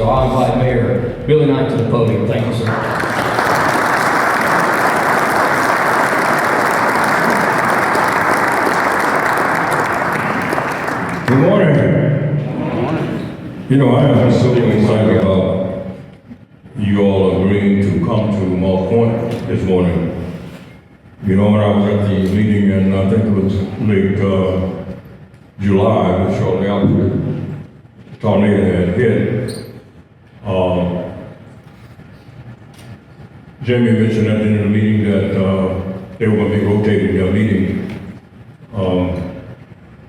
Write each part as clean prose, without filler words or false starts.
So I'll invite Mayor Billy Knight to the podium. Thank you, sir. Good morning. You know, I am so excited about you all agreeing to come to Moss Point this morning. You know, when I was at the meeting, and I think it was late July, shortly after the tornado had hit, Jamie mentioned at the end of the meeting that they were going to be rotating their meeting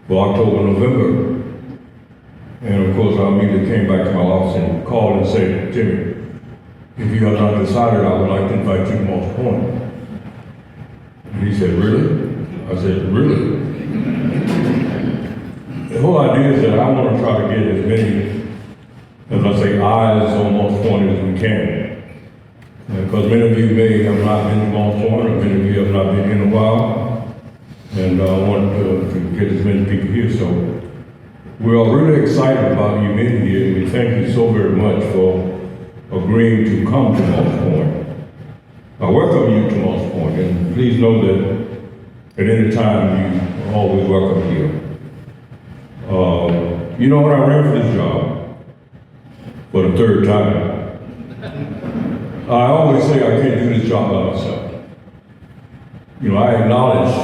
for October, November. And of course, I immediately came back to my office and called and said, Jimmy, if you have not decided, I would like to invite you to Moss Point. And he said, really? I said, really? The whole idea is that I want to try to get as many, as I say, eyes on Moss Point as we can. Because many of you may have not been to Moss Point, or many of you have not been here in a while. And I want to get as many people here. So we are really excited about you being here. We thank you so very much for agreeing to come to Moss Point. I welcome you to Moss Point, and please know that at any time you are always welcome here. You know, when I ran for this job for the third time, I always say I can't do this job by myself. You know, I acknowledge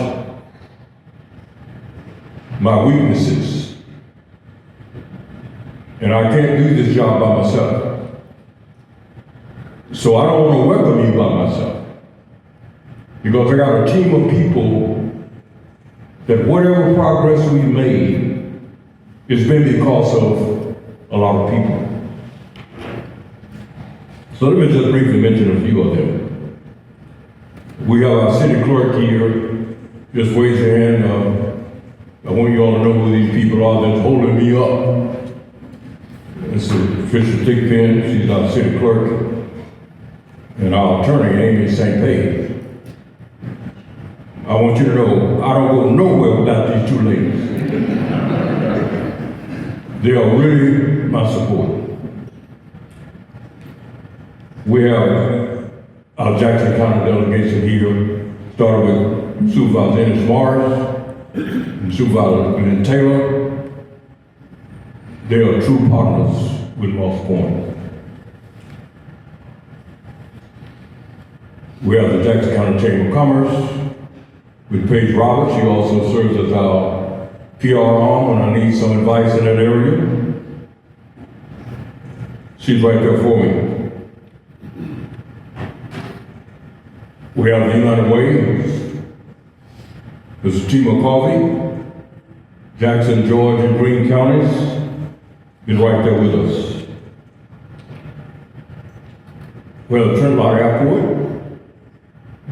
my weaknesses, and I can't do this job by myself. So I don't want to welcome you by myself, because I got a team of people that whatever progress we made has been because of a lot of people. So let me just briefly mention a few of them. We have our city clerk here. Just raise your hand. I want you all to know who these people are that's holding me up. This is Fisher Thigpen, she's our city clerk, and our attorney, Amy St. Page. I want you to know, I don't go nowhere without these two ladies. They are really my support. We have our Jackson County delegation here, started with Supervisor Ennis Morris, and Supervisor Glenn Taylor. They are true partners with Moss Point. We have the Jackson County Chamber of Commerce with Paige Roberts. She also serves as our PR arm when I need some advice in that area. She's right there for me. We have the United Way. Mr. T. McCarthy, Jackson, George, and Greene counties is right there with us. We have the Trent Lottie Airport,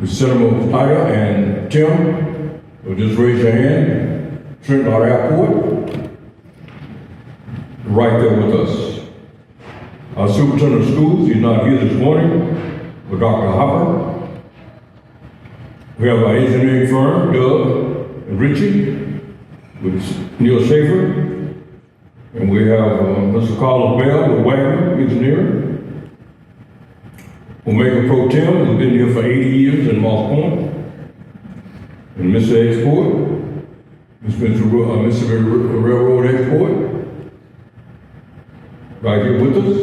the Senator Ida and Tim, so just raise your hand. Trent Lottie Airport, right there with us. Our superintendent of schools, he's not here this morning, but Dr. Hopper. We have our engineering firm, Doug and Richie, with Neil Schaefer. And we have Mr. Carlos Bell with Wagner Engineering. Omega Pro Tem, who's been here for 80 years in Moss Point. And Mr. Export, Mississippi Railroad Export, right here with us.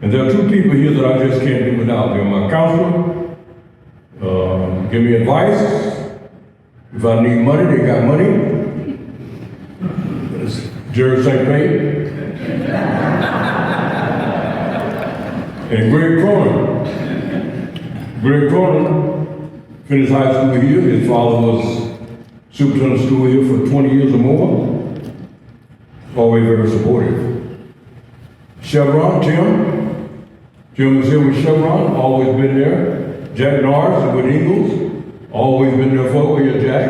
And there are two people here that I just can't do without. They're my counselor. Give me advice. If I need money, they got money. It's Jerry St. Page. And Greg Cronin. Greg Cronin finished high school here. His father was superintendent of school here for 20 years or more. Always very supportive. Chevron, Tim. Tim was here with Chevron, always been there. Jack Norris with Eagles, always been there for you, Jack.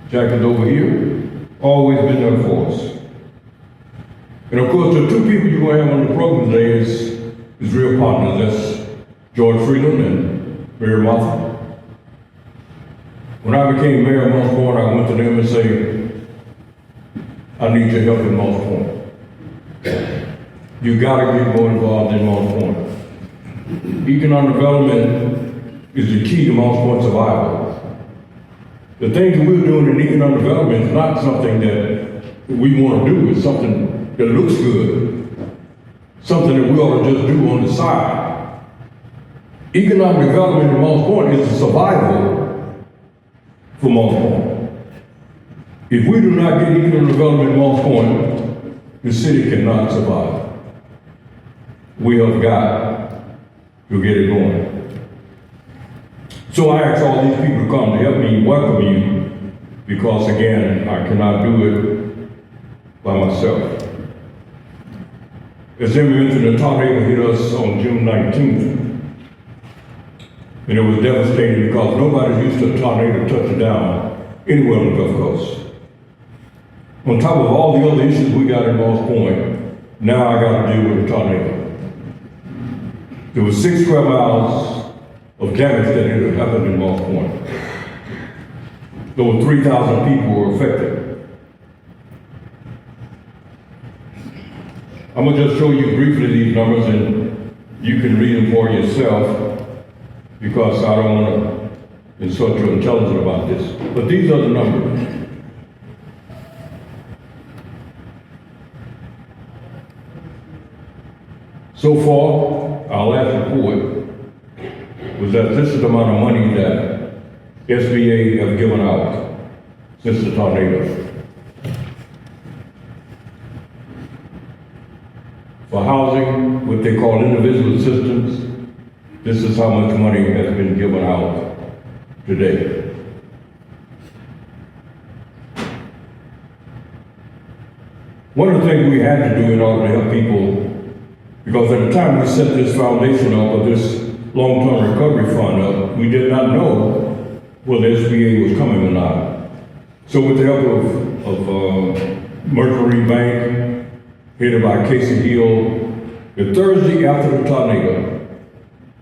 Jack is over here, always been there for us. And of course, the two people you're going to have on the program today is real partners. That's George Freeland and Mary Martha. When I became mayor of Moss Point, I went to them and said, I need your help in Moss Point. You gotta get more involved in Moss Point. Economic development is the key to Moss Point survival. The things that we're doing in economic development is not something that we want to do. It's something that looks good. Something that we ought to just do on the side. Economic development in Moss Point is the survival for Moss Point. If we do not get economic development in Moss Point, the city cannot survive. We have got to get it going. So I ask all these people to come to help me welcome you, because again, I cannot do it by myself. As Emmy mentioned, the tornado hit us on June 19th. And it was devastating because nobody's used to a tornado touching down anywhere on the Gulf Coast. On top of all the other issues we got in Moss Point, now I got to deal with a tornado. There was 6 square miles of damage that had happened in Moss Point. Over 3,000 people were affected. I'm gonna just show you briefly these numbers and you can read them for yourself, because I don't want to insult your intelligence about this. But these are the numbers. So far, our last report was that this is the amount of money that SBA have given out since the tornado. For housing, what they call individual assistance, this is how much money has been given out today. One of the things we had to do in order to help people, because at the time we set this foundation up, or this long-term recovery fund up, we did not know whether SBA was coming or not. So with the help of Mercury Bank, headed by Casey Hill, the Thursday after the tornado,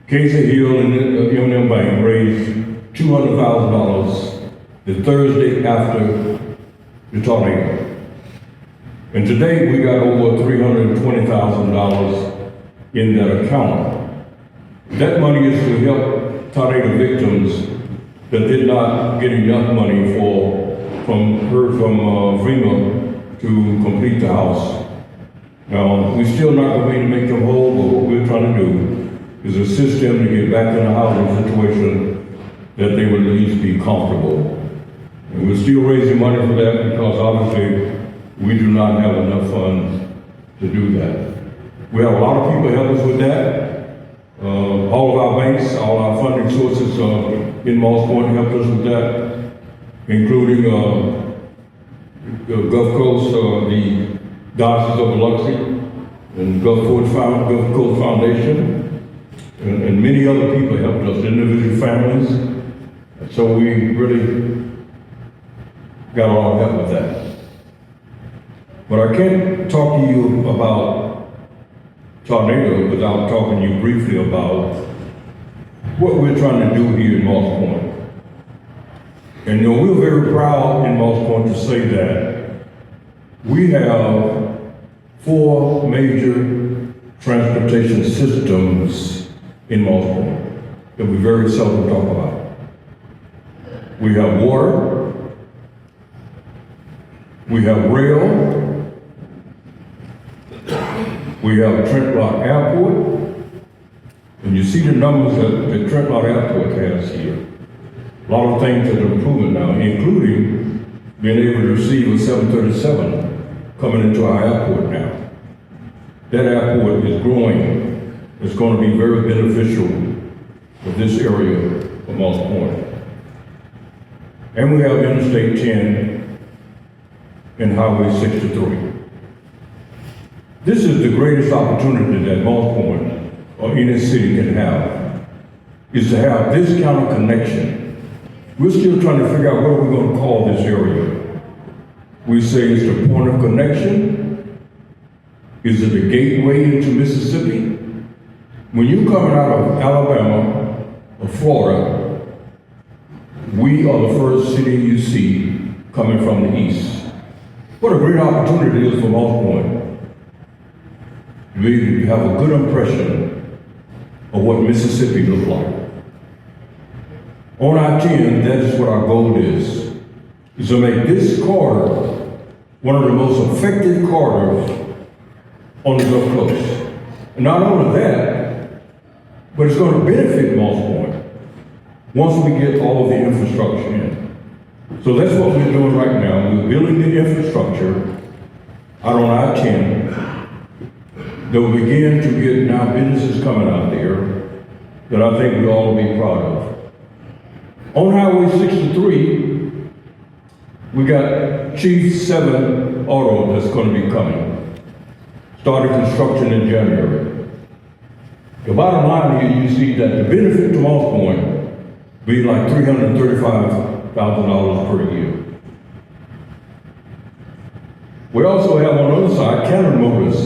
Casey Hill and the M&M Bank raised $200,000 the Thursday after the tornado. And today we got over $320,000 in that account. That money is to help tornado victims that did not get enough money from FEMA to complete the house. Now, we're still not going to make them whole, but what we're trying to do is assist them to get back in a housing situation that they would at least be comfortable. And we're still raising money for that because obviously we do not have enough funds to do that. We have a lot of people help us with that. All of our banks, all our funding sources in Moss Point helped us with that, including the Gulf Coast, the Diocese of Biloxi, and Gulf Coast Foundation, and many other people helped us, individual families. So we really got a lot of help with that. But I can't talk to you about tornado without talking to you briefly about what we're trying to do here in Moss Point. And you know, we're very proud in Moss Point to say that we have 4 major transportation systems in Moss Point that we very seldom talk about. We have water, we have rail, we have Trent Lott Airport, and you see the numbers that Trent Lott Airport has here. A lot of things that are improving now, including being able to receive a 737 coming into our airport now. That airport is growing. It's going to be very beneficial for this area of Moss Point. And we have Interstate 10 and Highway 63. This is the greatest opportunity that Moss Point or any city can have, is to have this kind of connection. We're still trying to figure out what we're going to call this area. We say it's the point of connection. Is it a gateway into Mississippi? When you're coming out of Alabama or Florida, we are the first city you see coming from the east. What a great opportunity it is for Moss Point. we have a good impression of what Mississippi looked like. On I-10, that is what our goal is to make this corridor one of the most effective corridors on the Gulf Coast. And not only that, but it's going to benefit Moss Point once we get all of the infrastructure in. So that's what we're doing right now. We're building the infrastructure out on I-10 that will begin to get now businesses coming out there that I think we all will be proud of. On Highway 63, we got Chief 7 Auto that's going to be coming. Started construction in January. The bottom line here, you see that the benefit to Moss Point be like $335,000 per year. We also have on the other side, Cannon Motors.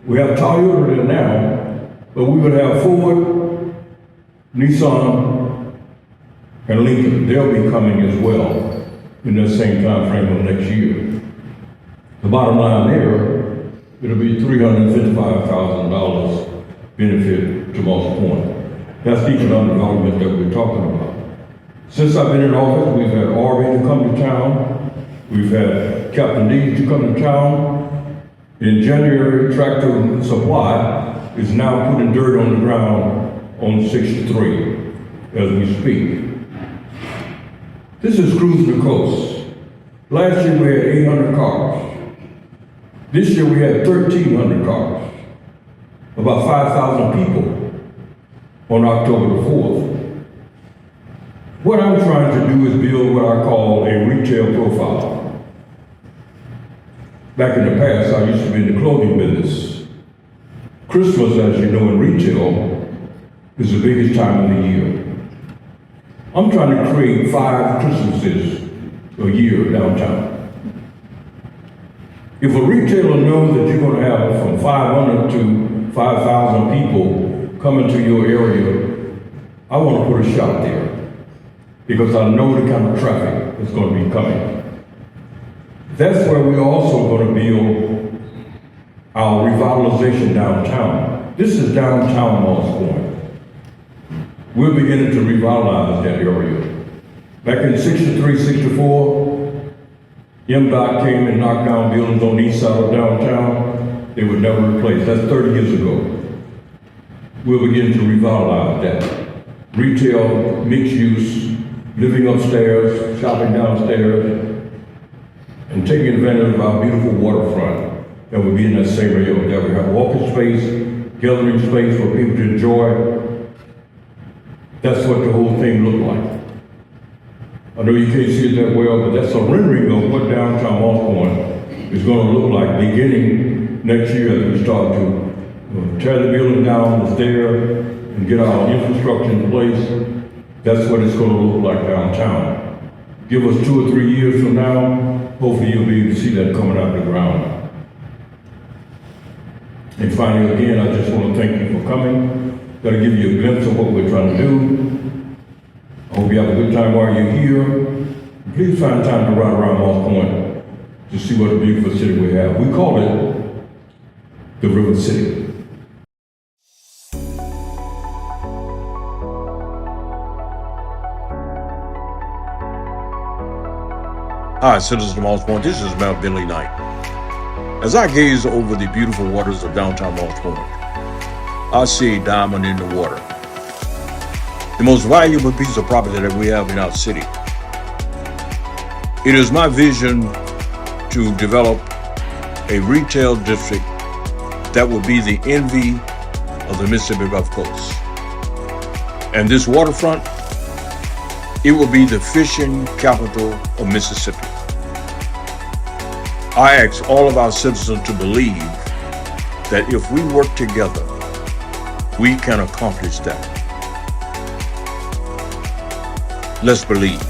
We have Toyota there now, but we would have Ford, Nissan, and Lincoln. They'll be coming as well in that same time frame of next year. The bottom line there, it'll be $355,000 benefit to Moss Point. That's the economic development that we're talking about. Since I've been in office, we've had Arby to come to town. We've had Captain D to come to town. In January, Tractor Supply is now putting dirt on the ground on 63 as we speak. This is cruising the coast. Last year we had 800 cars. This year we had 1,300 cars. About 5,000 people on October the 4th. What I'm trying to do is build what I call a retail profile. Back in the past, I used to be in the clothing business. Christmas, as you know, in retail is the biggest time of the year. I'm trying to create 5 Christmases a year downtown. If a retailer knows that you're going to have from 500 to 5,000 people coming to your area, I want to put a shop there because I know the kind of traffic that's going to be coming. That's where we're also going to build our revitalization downtown. This is downtown Moss Point. We're beginning to revitalize that area. Back in 63, 64, MDOT came and knocked down buildings on the east side of downtown. They were never replaced. That's 30 years ago. We're beginning to revitalize that. Retail, mixed use, living upstairs, shopping downstairs, and taking advantage of our beautiful waterfront that will be in that same area. That we have walking space, gathering space for people to enjoy. That's what the whole thing looked like. I know you can't see it that well, but that's a rendering of what downtown Moss Point is going to look like beginning next year as we start to tear the building down that's there and get our infrastructure in place. That's what it's going to look like downtown. Give us 2 or 3 years from now, hopefully you'll be able to see that coming out of the ground. And finally, again, I just want to thank you for coming. Got to give you a glimpse of what we're trying to do. I hope you have a good time while you're here. Please find time to ride around Moss Point to see what a beautiful city we have. We call it the River City. Hi, citizens of Moss Point. This is Mount Bentley Knight. As I gaze over the beautiful waters of downtown Moss Point, I see a diamond in the water. The most valuable piece of property that we have in our city. It is my vision to develop a retail district that will be the envy of the Mississippi Gulf Coast. And this waterfront, it will be the fishing capital of Mississippi. I ask all of our citizens to believe that if we work together, we can accomplish that. Let's believe.